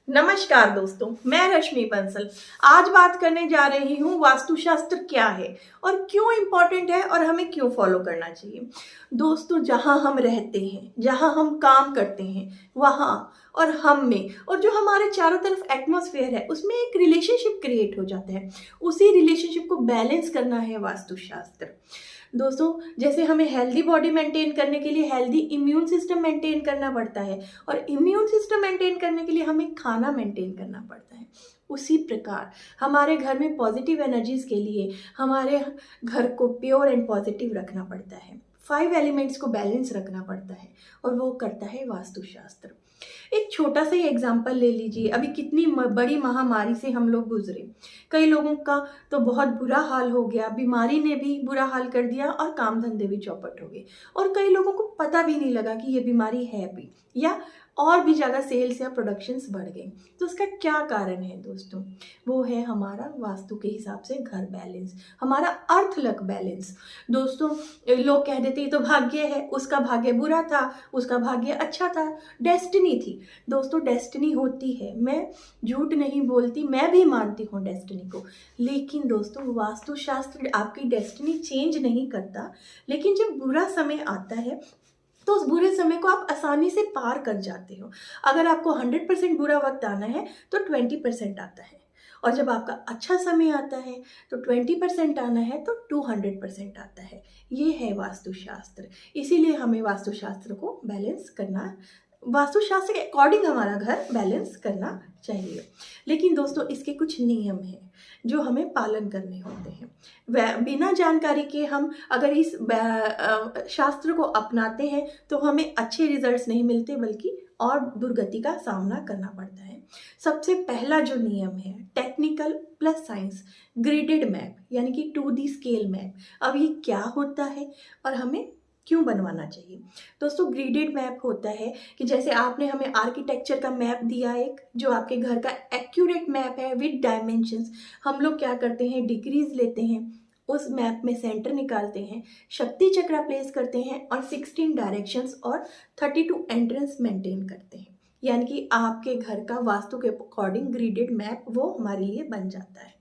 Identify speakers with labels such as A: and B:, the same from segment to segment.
A: नमस्कार दोस्तों, मैं रश्मि बंसल। आज बात करने जा रही हूँ वास्तुशास्त्र क्या है और क्यों इम्पोर्टेंट है और हमें क्यों फॉलो करना चाहिए। दोस्तों, जहाँ हम रहते हैं, जहाँ हम काम करते हैं, वहाँ और हम में और जो हमारे चारों तरफ एटमॉस्फेयर है उसमें एक रिलेशनशिप क्रिएट हो जाता है। उसी रिलेशनशिप को बैलेंस करना है वास्तुशास्त्र। दोस्तों, जैसे हमें हेल्दी बॉडी मेंटेन करने के लिए हेल्दी इम्यून सिस्टम मेंटेन करना पड़ता है और इम्यून सिस्टम मेंटेन करने के लिए हमें खाना मेंटेन करना पड़ता है। उसी प्रकार हमारे घर में पॉजिटिव एनर्जीज के लिए हमारे घर को प्योर एंड पॉजिटिव रखना पड़ता है। 5 एलिमेंट्स को बैलेंस रखना पड़ता है और वो करता है वास्तुशास्त्र। एक छोटा सा ही एग्जाम्पल ले लीजिए, अभी कितनी बड़ी महामारी से हम लोग गुजरे। कई लोगों का तो बहुत बुरा हाल हो गया, बीमारी ने भी बुरा हाल कर दिया और काम धंधे भी चौपट हो गए। और कई लोगों को पता भी नहीं लगा कि ये बीमारी है भी, या और भी ज़्यादा सेल्स या प्रोडक्शंस बढ़ गए। तो उसका क्या कारण है दोस्तों? वो है हमारा वास्तु के हिसाब से घर बैलेंस, हमारा अर्थ लक बैलेंस। दोस्तों, लोग कह देते ये तो भाग्य है, उसका भाग्य बुरा था, उसका भाग्य अच्छा था, डेस्टिनी थी। दोस्तों, डेस्टिनी होती है, मैं झूठ नहीं बोलती, मैं भी मानती हूँ डेस्टिनी को। लेकिन दोस्तों, वास्तुशास्त्र आपकी डेस्टिनी चेंज नहीं करता। लेकिन जब बुरा समय आता है तो उस बुरे समय को आप आसानी से पार कर जाते हो। अगर आपको 100% बुरा वक्त आना है तो 20% आता है, और जब आपका अच्छा समय आता है तो 20% आना है तो 200% आता है। ये है वास्तुशास्त्र। इसीलिए हमें वास्तुशास्त्र को बैलेंस करना, वास्तुशास्त्र के अकॉर्डिंग हमारा घर बैलेंस करना चाहिए। लेकिन दोस्तों, इसके कुछ नियम हैं जो हमें पालन करने होते हैं। वह बिना जानकारी के हम अगर इस शास्त्र को अपनाते हैं तो हमें अच्छे रिजल्ट्स नहीं मिलते, बल्कि और दुर्गति का सामना करना पड़ता है। सबसे पहला जो नियम है, टेक्निकल प्लस साइंस, ग्रिडेड मैप यानी कि 2D स्केल मैप। अब ये क्या होता है और हमें क्यों बनवाना चाहिए? दोस्तों, ग्रिडेड मैप होता है कि जैसे आपने हमें आर्किटेक्चर का मैप दिया एक, जो आपके घर का एक्यूरेट मैप है विद डायमेंशंस। हम लोग क्या करते हैं, डिग्रीज लेते हैं, उस मैप में सेंटर निकालते हैं, शक्ति चक्रा प्लेस करते हैं और 16 डायरेक्शंस और 32 एंट्रेंस मेंटेन करते हैं। यानी कि आपके घर का वास्तु के अकॉर्डिंग ग्रिडेड मैप वो हमारे लिए बन जाता है।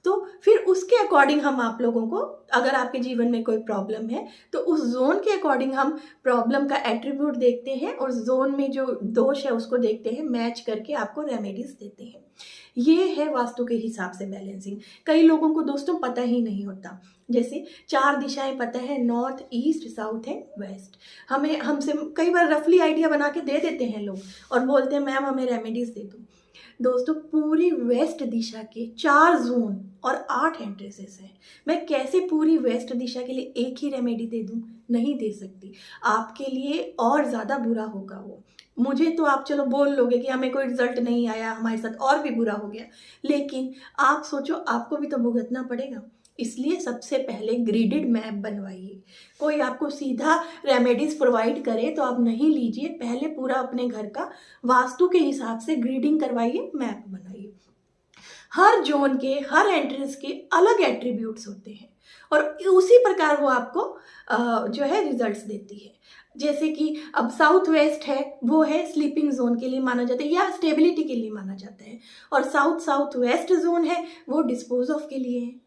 A: तो फिर उसके अकॉर्डिंग हम आप लोगों को, अगर आपके जीवन में कोई प्रॉब्लम है तो उस जोन के अकॉर्डिंग हम प्रॉब्लम का एट्रीब्यूट देखते हैं और जोन में जो दोष है उसको देखते हैं, मैच करके आपको रेमेडीज देते हैं। ये है वास्तु के हिसाब से बैलेंसिंग। कई लोगों को दोस्तों पता ही नहीं होता। जैसे 4 दिशाएं पता है, north, east, south and west. हमें हमसे कई बार रफली आइडिया बना के दे देते हैं लोग और बोलते हैं मैम हमें रेमेडीज दे दो। दोस्तों, पूरी वेस्ट दिशा के 4 जोन और 8 एंट्रेंसेस हैं। मैं कैसे पूरी वेस्ट दिशा के लिए एक ही रेमेडी दे दूं? नहीं दे सकती। आपके लिए और ज़्यादा बुरा होगा वो। मुझे तो आप चलो बोल लोगे कि हमें कोई रिजल्ट नहीं आया, हमारे साथ और भी बुरा हो गया, लेकिन आप सोचो आपको भी तो भुगतना पड़ेगा। इसलिए सबसे पहले ग्रिडेड मैप बनवाइए। कोई आपको सीधा रेमेडीज प्रोवाइड करे तो आप नहीं लीजिए, पहले पूरा अपने घर का वास्तु के हिसाब से ग्रीडिंग करवाइए, मैप बनाइए। हर जोन के, हर एंट्रेंस के अलग एट्रीब्यूट्स होते हैं और उसी प्रकार वो आपको जो है रिजल्ट्स देती है। जैसे कि अब साउथ वेस्ट है, वो है स्लीपिंग जोन के लिए माना जाता है या स्टेबिलिटी के लिए माना जाता है, और साउथ साउथ वेस्ट जोन है वो डिस्पोज ऑफ के लिए है।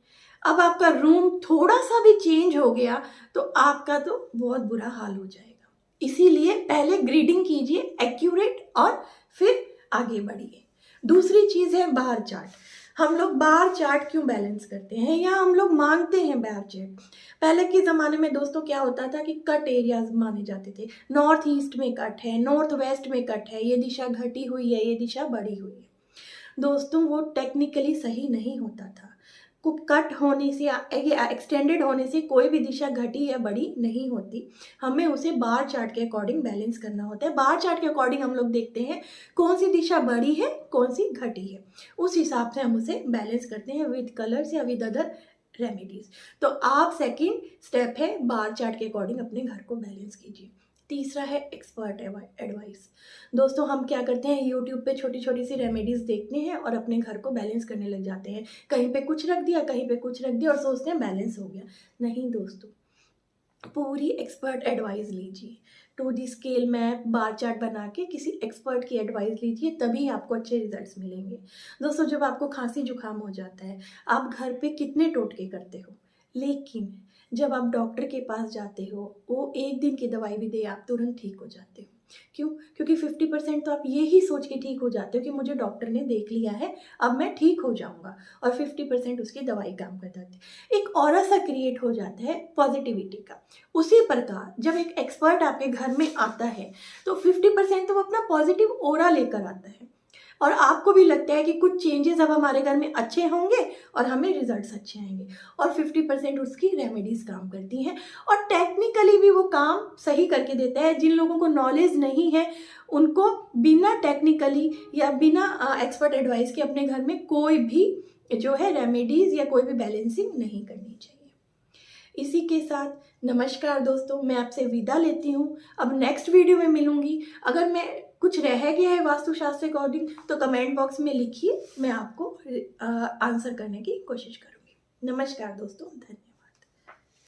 A: अब आपका रूम थोड़ा सा भी चेंज हो गया तो आपका तो बहुत बुरा हाल हो जाएगा। इसीलिए पहले ग्रीडिंग कीजिए एक्यूरेट और फिर आगे बढ़िए। दूसरी चीज़ है बार चार्ट। हम लोग बार चार्ट क्यों बैलेंस करते हैं या हम लोग मानते हैं बार चार्ट? पहले के ज़माने में दोस्तों क्या होता था कि कट एरियाज माने जाते थे। नॉर्थ ईस्ट में कट है, नॉर्थ वेस्ट में कट है, ये दिशा घटी हुई है, ये दिशा बढ़ी हुई है। दोस्तों, वो टेक्निकली सही नहीं होता था। को कट होने से या एक्सटेंडेड होने से कोई भी दिशा घटी या बड़ी नहीं होती। हमें उसे बार चार्ट के अकॉर्डिंग बैलेंस करना होता है। बार चार्ट के अकॉर्डिंग हम लोग देखते हैं कौन सी दिशा बड़ी है, कौन सी घटी है, उस हिसाब से हम उसे बैलेंस करते हैं विद कलर्स या विद अदर रेमेडीज। तो आप सेकंड स्टेप है बार चार्ट के अकॉर्डिंग अपने घर को बैलेंस कीजिए। तीसरा है एक्सपर्ट एडवाइस। दोस्तों, हम क्या करते हैं, यूट्यूब पे छोटी छोटी सी रेमेडीज़ देखते हैं और अपने घर को बैलेंस करने लग जाते हैं। कहीं पे कुछ रख दिया, कहीं पे कुछ रख दिया और सोचते हैं बैलेंस हो गया। नहीं दोस्तों, पूरी एक्सपर्ट एडवाइस लीजिए। To the scale map, bar chart बना के किसी एक्सपर्ट की एडवाइस लीजिए, तभी आपको अच्छे रिजल्ट्स मिलेंगे। दोस्तों, जब आपको खांसी जुकाम हो जाता है, आप घर पे कितने टोटके करते हो, लेकिन जब आप डॉक्टर के पास जाते हो, वो 1 दिन की दवाई भी दे, आप तुरंत ठीक हो जाते हो। क्यों? क्योंकि 50% तो आप ये ही सोच के ठीक हो जाते हो कि मुझे डॉक्टर ने देख लिया है, अब मैं ठीक हो जाऊँगा, और 50% उसकी दवाई काम कर जाती है। एक ऑरा सा क्रिएट हो जाता है पॉजिटिविटी का। उसी प्रकार जब एक एक्सपर्ट आपके घर में आता है, तो 50% तो वो अपना पॉजिटिव ऑरा लेकर आता है, और आपको भी लगता है कि कुछ चेंजेस अब हमारे घर में अच्छे होंगे और हमें रिजल्ट्स अच्छे आएंगे, और 50% उसकी रेमेडीज काम करती हैं, और टेक्निकली भी वो काम सही करके देता है। जिन लोगों को नॉलेज नहीं है, उनको बिना टेक्निकली या बिना एक्सपर्ट एडवाइस के अपने घर में कोई भी जो है रेमेडीज या कोई भी बैलेंसिंग नहीं करनी चाहिए। इसी के साथ नमस्कार दोस्तों, मैं आपसे विदा लेती हूँ। अब नेक्स्ट वीडियो में मिलूंगी। अगर मैं कुछ रह गया है वास्तुशास्त्र अकॉर्डिंग, तो कमेंट बॉक्स में लिखिए, मैं आपको आंसर करने की कोशिश करूँगी। नमस्कार दोस्तों, धन्यवाद।